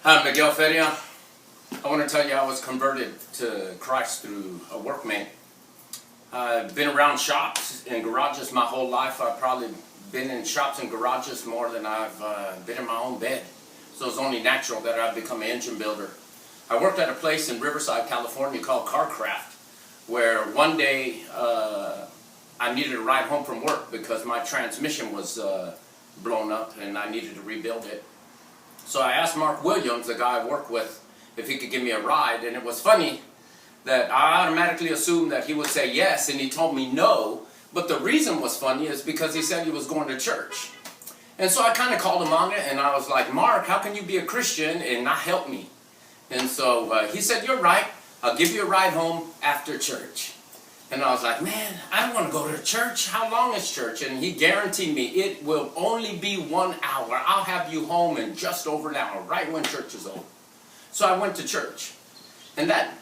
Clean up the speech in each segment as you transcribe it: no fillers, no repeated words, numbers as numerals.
Hi, Miguel Feria. I want to tell you I was converted to Christ through a workmate. I've been around shops and garages my whole life. I've probably been in shops and garages more than I've been in my own bed. So it's only natural that I've become an engine builder. I worked at a place in Riverside, California called Carcraft, where one day I needed a ride home from work because my transmission was blown up and I needed to rebuild it. So I asked Mark Williams, the guy I work with, if he could give me a ride, and it was funny that I automatically assumed that he would say yes, and he told me no, but the reason was funny is because he said he was going to church. And so I kind of called him on it, and I was like, Mark, how can you be a Christian and not help me? And so he said, you're right, I'll give you a ride home after church. And I was like, man, I don't want to go to church. How long is church? And he guaranteed me it will only be 1 hour. I'll have you home in just over an hour, right when church is over. So I went to church. And that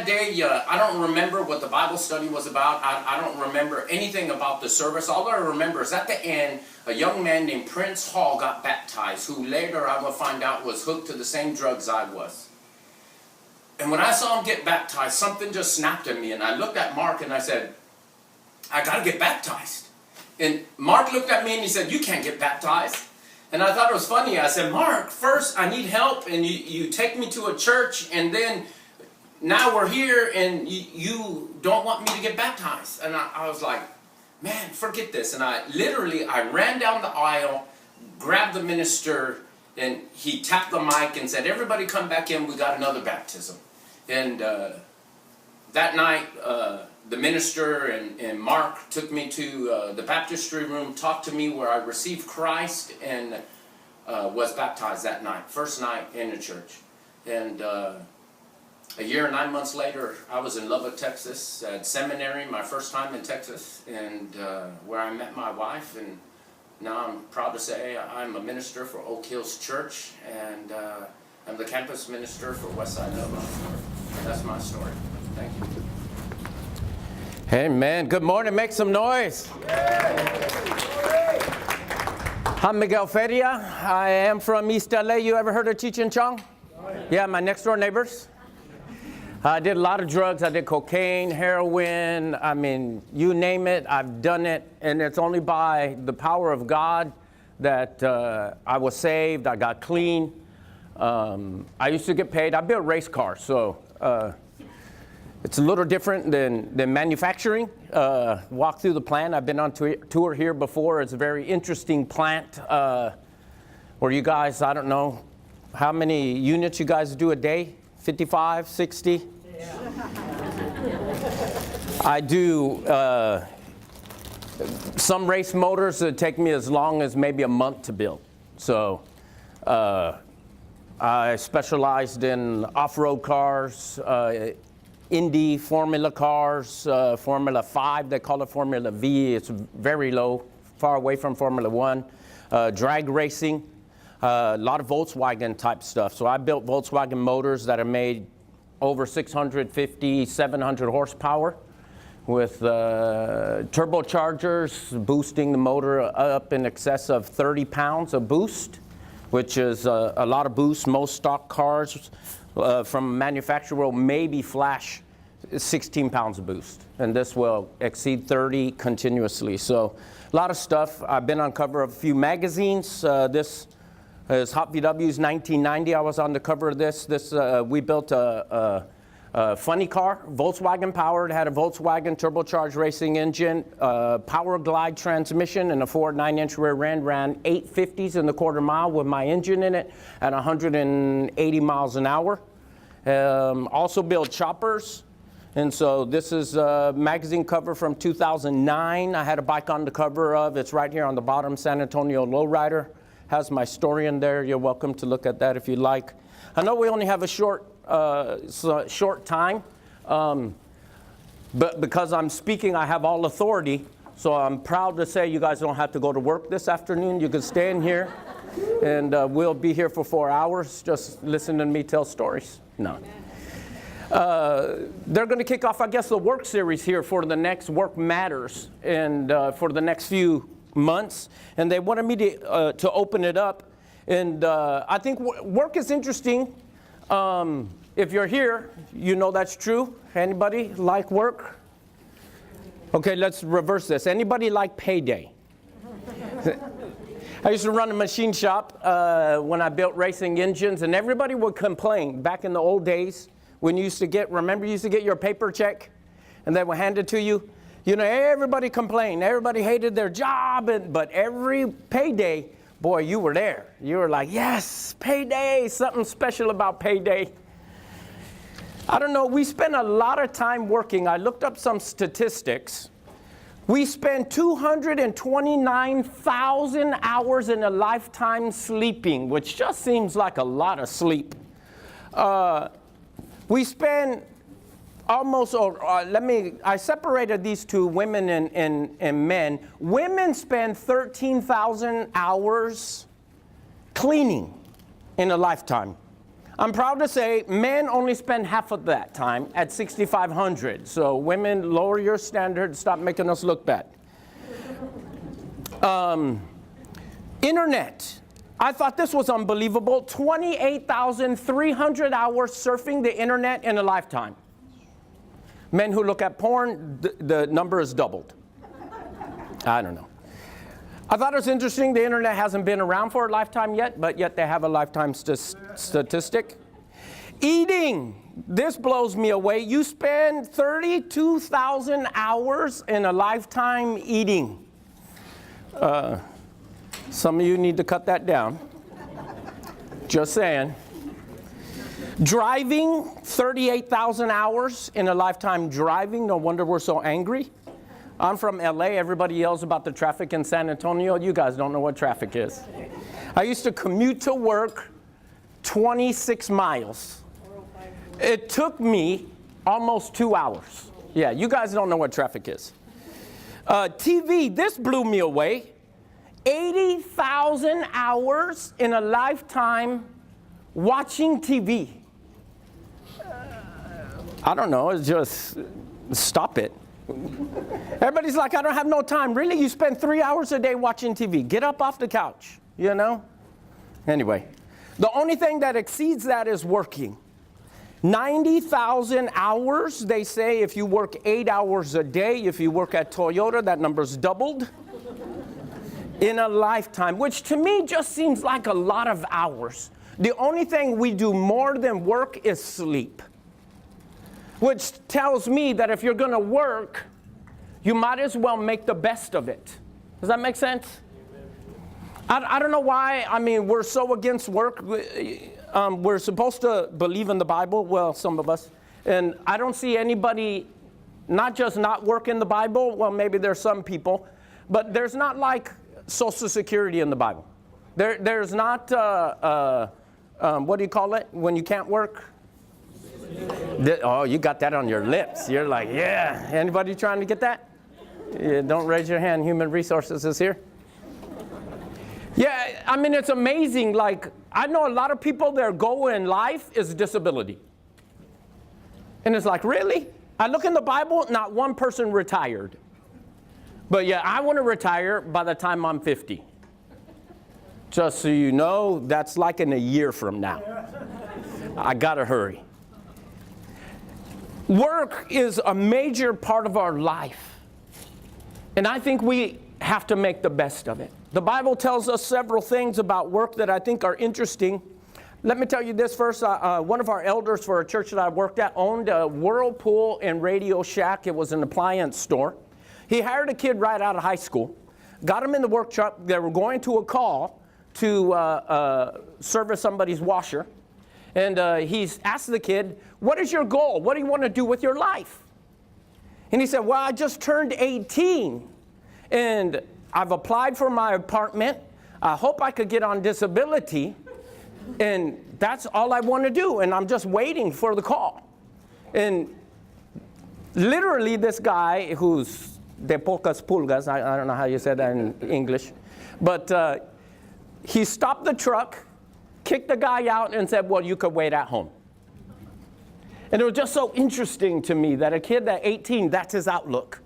day, I don't remember what the Bible study was about. I don't remember anything about the service. All I remember is at the end, a young man named Prince Hall got baptized, who later I will find out was hooked to the same drugs I was. And when I saw him get baptized, something just snapped at me. And I looked at Mark and I said, I got to get baptized. And Mark looked at me and he said, you can't get baptized. And I thought it was funny. I said, Mark, first I need help and you take me to a church, and then now we're here and you don't want me to get baptized. And I was like, man, forget this. And I ran down the aisle, grabbed the minister, and he tapped the mic and said, everybody come back in, we got another baptism. And that night, the minister and Mark took me to the baptistry room, talked to me where I received Christ and was baptized that night, first night in the church. And a year and 9 months later, I was in Lubbock, Texas, at seminary, my first time in Texas, and where I met my wife. And now I'm proud to say I'm a minister for Oak Hills Church, and I'm the campus minister for Westside Lubbock. That's my story. Thank you. Hey, man. Good morning. Make some noise. I'm Miguel Feria. I am from East LA. You ever heard of Cheech and Chong? Yeah, my next door neighbors. I did a lot of drugs. I did cocaine, heroin. I mean, you name it, I've done it. And it's only by the power of God that I was saved. I got clean. I used to get paid. I built race cars, so it's a little different than manufacturing. Walk through the plant. I've been on tour here before. It's a very interesting plant where you guys, I don't know how many units you guys do a day. 55, 60. Yeah. I do some race motors that take me as long as maybe a month to build. So I specialized in off-road cars, Indy Formula cars, Formula 5, they call it Formula V. It's very low, far away from Formula 1. Drag racing. A lot of Volkswagen type stuff. So I built Volkswagen motors that are made over 650, 700 horsepower with turbochargers, boosting the motor up in excess of 30 pounds of boost, which is a lot of boost. Most stock cars from manufacturer will maybe flash 16 pounds of boost, and this will exceed 30 continuously. So a lot of stuff. I've been on cover of a few magazines. This is Hot VW's 1990. I was on the cover of this. We built a funny car, Volkswagen powered, had a Volkswagen turbocharged racing engine, power glide transmission, and a Ford 9-inch rear end. Ran 850s in the quarter mile with my engine in it at 180 miles an hour. Also built choppers. And so this is a magazine cover from 2009. I had a bike on the cover of. It's right here on the bottom, San Antonio Lowrider. Has my story in there. You're welcome to look at that if you like. I know we only have a short time, but because I'm speaking, I have all authority. So I'm proud to say you guys don't have to go to work this afternoon. You can stay in here, and we'll be here for 4 hours just listening to me tell stories. No. They're going to kick off, I guess, the work series here for the next Work Matters, and for the next few months, and they wanted me to open it up And I think work is interesting. If you're here, you know that's true. Anybody like work? Okay, let's reverse this. Anybody like payday? I used to run a machine shop when I built racing engines, and everybody would complain back in the old days when you used to get, remember you used to get your paper check and they would hand it to you? You know, everybody complained. Everybody hated their job, but every payday, boy, you were there. You were like, yes, payday, something special about payday. I don't know, we spend a lot of time working. I looked up some statistics. We spend 229,000 hours in a lifetime sleeping, which just seems like a lot of sleep. We spend almost, I separated these two, women and men. Women spend 13,000 hours cleaning in a lifetime. I'm proud to say men only spend half of that time at 6,500. So women, lower your standards, stop making us look bad. Internet. I thought this was unbelievable. 28,300 hours surfing the internet in a lifetime. Men who look at porn, the number is doubled. I don't know. I thought it was interesting, the internet hasn't been around for a lifetime yet, but yet they have a lifetime statistic. Eating, this blows me away. You spend 32,000 hours in a lifetime eating. Some of you need to cut that down. Just saying. Driving, 38,000 hours in a lifetime driving. No wonder we're so angry. I'm from LA. Everybody yells about the traffic in San Antonio. You guys don't know what traffic is. I used to commute to work 26 miles. It took me almost 2 hours. Yeah, you guys don't know what traffic is. TV, this blew me away. 80,000 hours in a lifetime watching TV. I don't know, it's just, stop it. Everybody's like, I don't have no time. Really? You spend 3 hours a day watching TV. Get up off the couch, you know? Anyway, the only thing that exceeds that is working. 90,000 hours, they say, if you work 8 hours a day. If you work at Toyota, that number's doubled in a lifetime, which to me just seems like a lot of hours. The only thing we do more than work is sleep. Which tells me that if you're going to work, you might as well make the best of it. Does that make sense? I don't know why. I mean, we're so against work. We're supposed to believe in the Bible. Well, some of us. And I don't see anybody not just not work in the Bible. Well, maybe there's some people. But there's not like Social Security in the Bible. There's not, what do you call it when you can't work? Oh, you got that on your lips. You're like, yeah. Anybody trying to get that? Yeah, don't raise your hand. Human Resources is here. Yeah, I mean, it's amazing. Like, I know a lot of people, their goal in life is disability. And it's like, really? I look in the Bible, not one person retired. But yeah, I want to retire by the time I'm 50. Just so you know, that's like in a year from now. I got to hurry. Work is a major part of our life. And I think we have to make the best of it. The Bible tells us several things about work that I think are interesting. Let me tell you this first. One of our elders for a church that I worked at owned a Whirlpool and Radio Shack. It was an appliance store. He hired a kid right out of high school, got him in the workshop. They were going to a call to service somebody's washer. And he's asked the kid, what is your goal? What do you want to do with your life? And he said, well, I just turned 18 and I've applied for my apartment. I hope I could get on disability. And that's all I want to do. And I'm just waiting for the call. And literally this guy who's de pocas pulgas, I don't know how you said that in English, but he stopped the truck, kicked the guy out and said, well, you could wait at home. And it was just so interesting to me that a kid at 18, that's his outlook.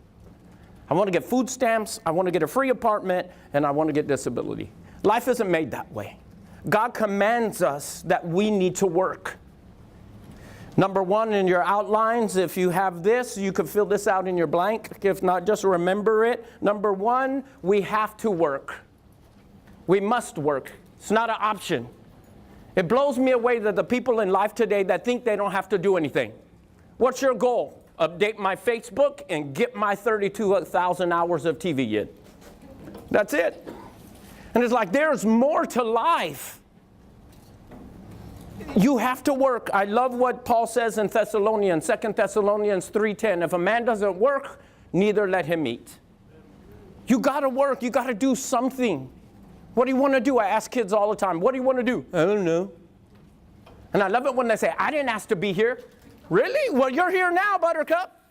I want to get food stamps, I want to get a free apartment, and I want to get disability. Life isn't made that way. God commands us that we need to work. Number one in your outlines, if you have this, you could fill this out in your blank. If not, just remember it. Number one, we have to work. We must work. It's not an option. It blows me away that the people in life today that think they don't have to do anything. What's your goal? Update my Facebook and get my 32,000 hours of TV in. That's it. And it's like there's more to life. You have to work. I love what Paul says in Thessalonians, 2 Thessalonians 3:10. If a man doesn't work, neither let him eat. You got to work. You got to do something. What do you want to do? I ask kids all the time, what do you want to do? I don't know. And I love it when they say, I didn't ask to be here. Really? Well, you're here now, Buttercup.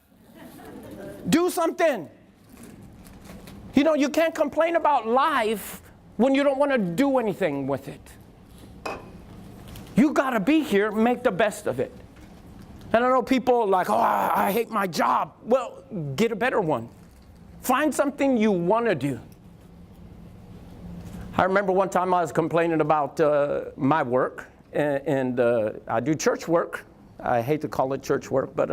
Do something. You know, you can't complain about life when you don't want to do anything with it. You got to be here, make the best of it. And I know people like, oh, I hate my job. Well, get a better one. Find something you want to do. I remember one time I was complaining about my work, and I do church work. I hate to call it church work, but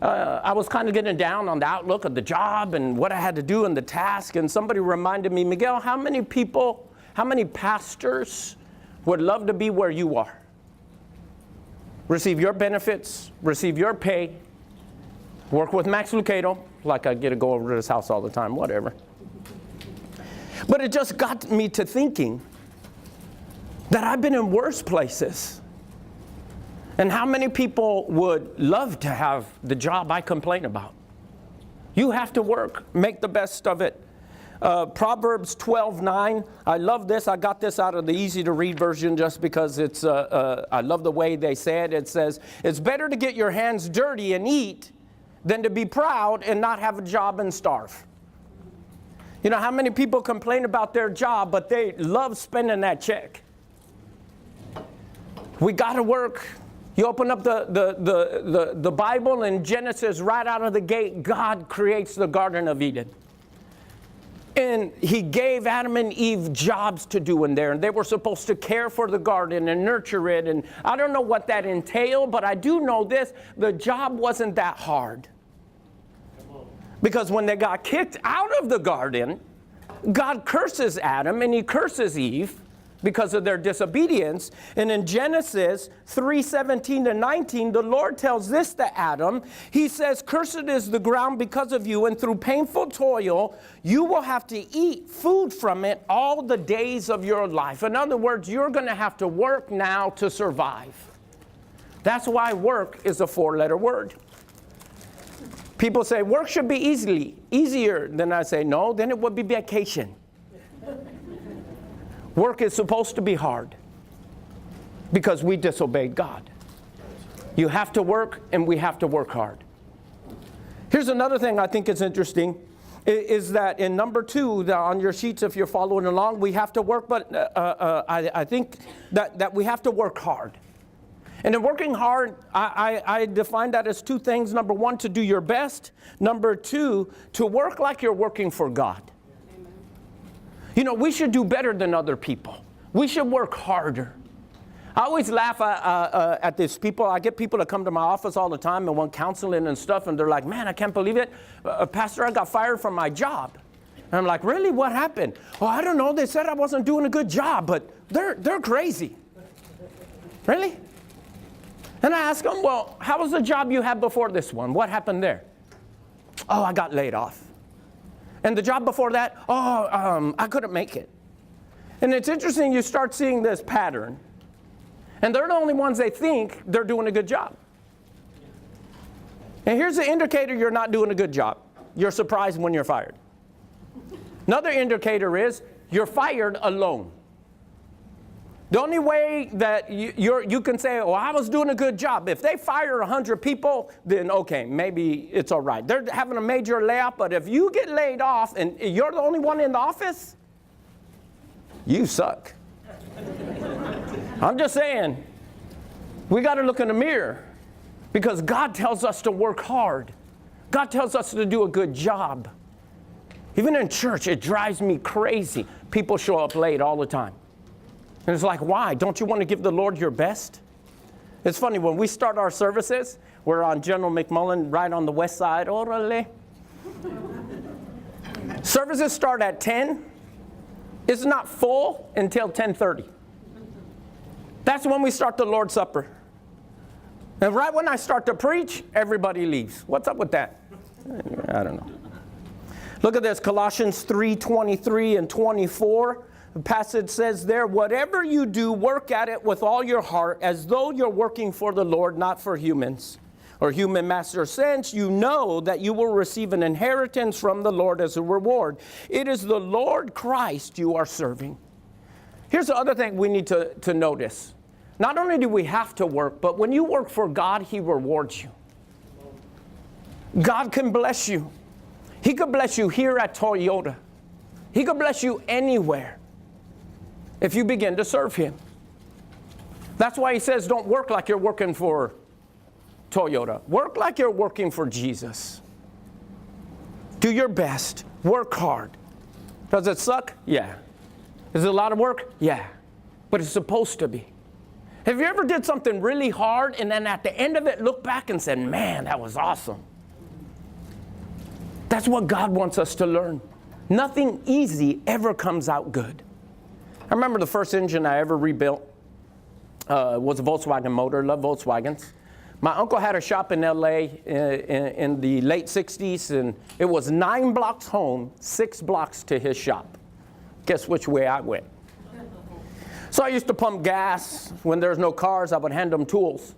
I was kind of getting down on the outlook of the job and what I had to do and the task. And somebody reminded me, Miguel, how many pastors would love to be where you are? Receive your benefits, receive your pay, work with Max Lucado, like I get to go over to his house all the time, whatever. But it just got me to thinking that I've been in worse places. And how many people would love to have the job I complain about? You have to work, make the best of it. Proverbs 12:9. I love this. I got this out of the easy to read version just because it's. I love the way they say it. It says, "It's better to get your hands dirty and eat than to be proud and not have a job and starve." You know how many people complain about their job, but they love spending that check. We got to work. You open up the Bible in Genesis, right out of the gate, God creates the Garden of Eden. And he gave Adam and Eve jobs to do in there. And they were supposed to care for the garden and nurture it. And I don't know what that entailed, but I do know this. The job wasn't that hard. Because when they got kicked out of the garden, God curses Adam and he curses Eve because of their disobedience. And in Genesis 3:17-19, the Lord tells this to Adam. He says, "Cursed is the ground because of you, and through painful toil, you will have to eat food from it all the days of your life." In other words, you're going to have to work now to survive. That's why work is a four-letter word. People say, work should be easier. Then I say, no, then it would be vacation. Work is supposed to be hard because we disobeyed God. You have to work, and we have to work hard. Here's another thing I think is interesting, is that in number 2, on your sheets, if you're following along, we have to work, but I think that we have to work hard. And in working hard, I define that as 2 things. Number 1, to do your best. Number 2, to work like you're working for God. You know, we should do better than other people. We should work harder. I always laugh at these people. I get people that come to my office all the time and want counseling and stuff, and they're like, man, I can't believe it. Pastor, I got fired from my job. And I'm like, really? What happened? Oh, I don't know. They said I wasn't doing a good job, but they're crazy. Really? And I ask them, well, how was the job you had before this one? What happened there? Oh, I got laid off. And the job before that, I couldn't make it. And it's interesting, you start seeing this pattern. And they're the only ones they think they're doing a good job. And here's the indicator you're not doing a good job. You're surprised when you're fired. Another indicator is you're fired alone. The only way that you can say, oh, I was doing a good job. If they fire 100 people, then okay, maybe it's all right. They're having a major layoff, but if you get laid off and you're the only one in the office, you suck. I'm just saying, we got to look in the mirror because God tells us to work hard. God tells us to do a good job. Even in church, it drives me crazy. People show up late all the time. And it's like, why? Don't you want to give the Lord your best? It's funny, when we start our services, we're on General McMullen, right on the west side. Orale. Services start at 10. It's not full until 10:30. That's when we start the Lord's Supper. And right when I start to preach, everybody leaves. What's up with that? I don't know. Look at this, Colossians 3:23 and 24. The passage says there, whatever you do, work at it with all your heart, as though you're working for the Lord, not for humans or human masters, since you know that you will receive an inheritance from the Lord as a reward. It is the Lord Christ you are serving. Here's the other thing we need to notice. Not only do we have to work, but when you work for God, He rewards you. God can bless you. He could bless you here at Toyota. He could bless you anywhere if you begin to serve Him. That's why He says don't work like you're working for Toyota. Work like you're working for Jesus. Do your best. Work hard. Does it suck? Yeah. Is it a lot of work? Yeah. But it's supposed to be. Have you ever did something really hard and then at the end of it look back and said, man, that was awesome? That's what God wants us to learn. Nothing easy ever comes out good. I remember the first engine I ever rebuilt was a Volkswagen motor. Love Volkswagens. My uncle had a shop in LA in the late 60s, and it was 9 blocks home, 6 blocks to his shop. Guess which way I went? So I used to pump gas. When there was no cars, I would hand them tools.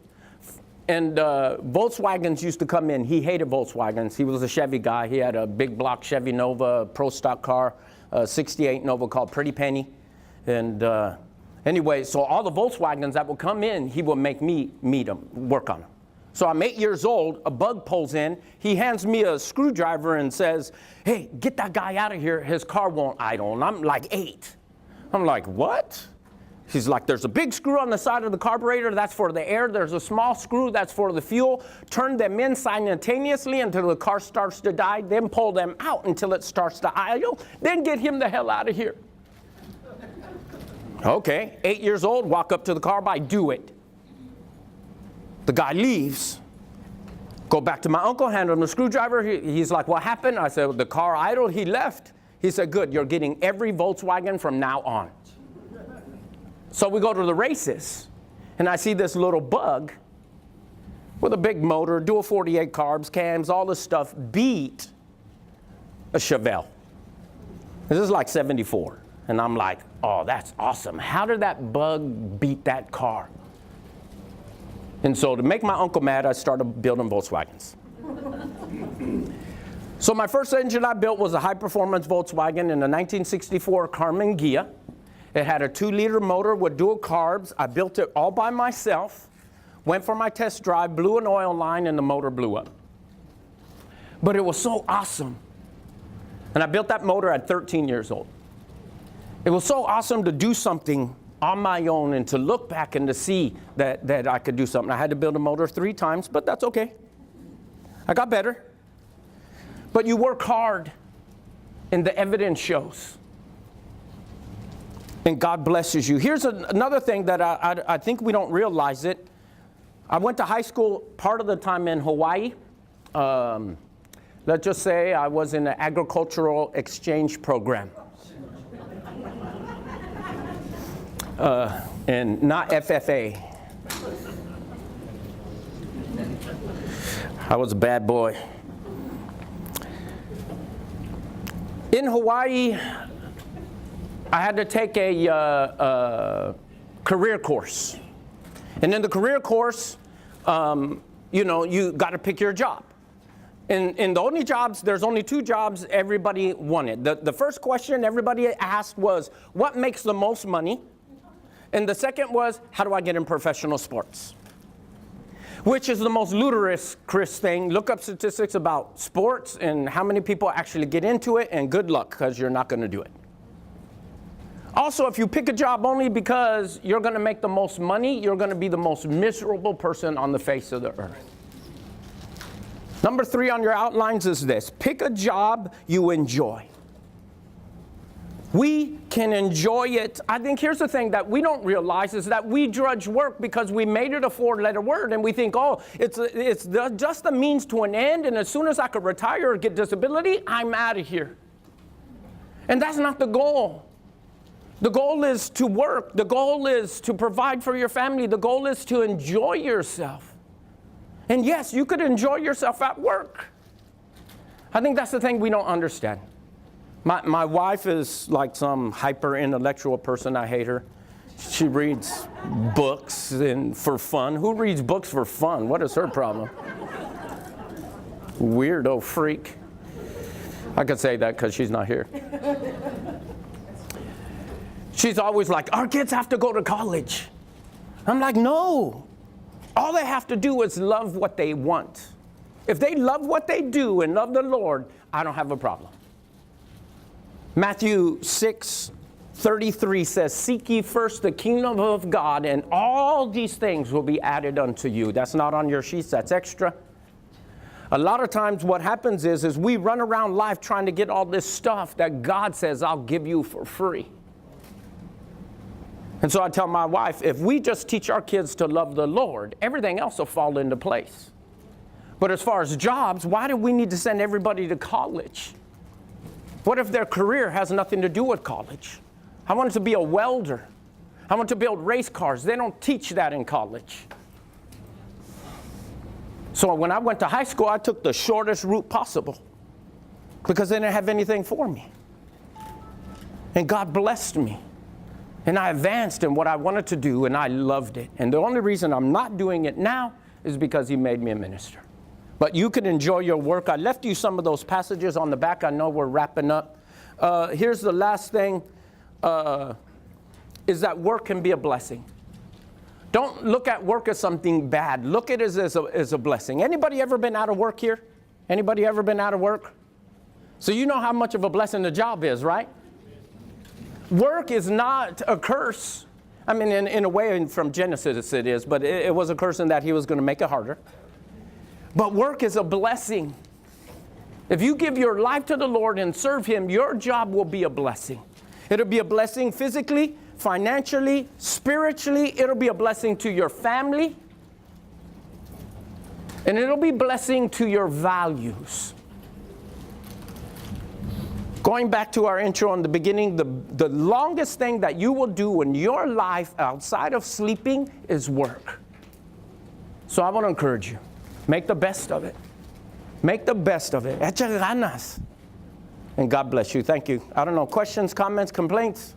And Volkswagens used to come in. He hated Volkswagens. He was a Chevy guy. He had a big block Chevy Nova, pro stock car, 68 Nova called Pretty Penny. And anyway, so all the Volkswagens that would come in, he would make me meet them, work on them. So I'm 8 years old, a bug pulls in. He hands me a screwdriver and says, hey, get that guy out of here. His car won't idle. And I'm like 8. I'm like, what? He's like, there's a big screw on the side of the carburetor, that's for the air. There's a small screw, that's for the fuel. Turn them in simultaneously until the car starts to die, then pull them out until it starts to idle, then get him the hell out of here. Okay, 8 years old, walk up to the car, do it. The guy leaves. Go back to my uncle, hand him the screwdriver. He's like, what happened? I said, the car idled, he left. He said, good, you're getting every Volkswagen from now on. So we go to the races, and I see this little bug with a big motor, dual 48 carbs, cams, all this stuff, beat a Chevelle. This is like 74. And I'm like, oh, that's awesome. How did that bug beat that car? And so to make my uncle mad, I started building Volkswagens. So my first engine I built was a high-performance Volkswagen in a 1964 Karmann Ghia. It had a 2-liter motor with dual carbs. I built it all by myself, went for my test drive, blew an oil line, and the motor blew up. But it was so awesome. And I built that motor at 13 years old. It was so awesome to do something on my own and to look back and to see that I could do something. I had to build a motor 3 times, but that's okay. I got better. But you work hard, and the evidence shows. And God blesses you. Here's another thing that I think we don't realize it. I went to high school part of the time in Hawaii. Let's just say I was in an agricultural exchange program. And not FFA. I was a bad boy. In Hawaii, I had to take a career course. And in the career course, you got to pick your job. In the only jobs, there's only 2 jobs everybody wanted. The first question everybody asked was, what makes the most money? And the second was, how do I get in professional sports? Which is the most ludicrous thing. Look up statistics about sports and how many people actually get into it, and good luck, because you're not going to do it. Also, if you pick a job only because you're going to make the most money, you're going to be the most miserable person on the face of the earth. Number 3 on your outlines is this. Pick a job you enjoy. We can enjoy it. I think here's the thing that we don't realize is that we judge work because we made it a 4-letter word and we think, oh, it's just a means to an end, and as soon as I could retire or get disability, I'm out of here. And that's not the goal. The goal is to work. The goal is to provide for your family. The goal is to enjoy yourself. And yes, you could enjoy yourself at work. I think that's the thing we don't understand. My wife is like some hyper-intellectual person. I hate her. She reads books for fun. Who reads books for fun? What is her problem? Weirdo freak. I could say that because she's not here. She's always like, our kids have to go to college. I'm like, no. All they have to do is love what they want. If they love what they do and love the Lord, I don't have a problem. Matthew 6:33 says, seek ye first the kingdom of God, and all these things will be added unto you. That's not on your sheets, that's extra. A lot of times what happens is we run around life trying to get all this stuff that God says, I'll give you for free. And so I tell my wife, if we just teach our kids to love the Lord, everything else will fall into place. But as far as jobs, why do we need to send everybody to college? What if their career has nothing to do with college? I wanted to be a welder. I want to build race cars. They don't teach that in college. So when I went to high school, I took the shortest route possible because they didn't have anything for me. And God blessed me. And I advanced in what I wanted to do, and I loved it. And the only reason I'm not doing it now is because He made me a minister. But you can enjoy your work. I left you some of those passages on the back. I know we're wrapping up. Here's the last thing, is that work can be a blessing. Don't look at work as something bad. Look at it as a blessing. Anybody ever been out of work here? Anybody ever been out of work? So you know how much of a blessing the job is, right? Work is not a curse. I mean, in a way, from Genesis it is, but it was a curse in that He was going to make it harder. But work is a blessing. If you give your life to the Lord and serve Him, your job will be a blessing. It'll be a blessing physically, financially, spiritually. It'll be a blessing to your family. And it'll be a blessing to your values. Going back to our intro in the beginning, the longest thing that you will do in your life outside of sleeping is work. So I want to encourage you. Make the best of it. Make the best of it. Echa ganas. And God bless you. Thank you. I don't know, questions, comments, complaints?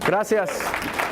Gracias.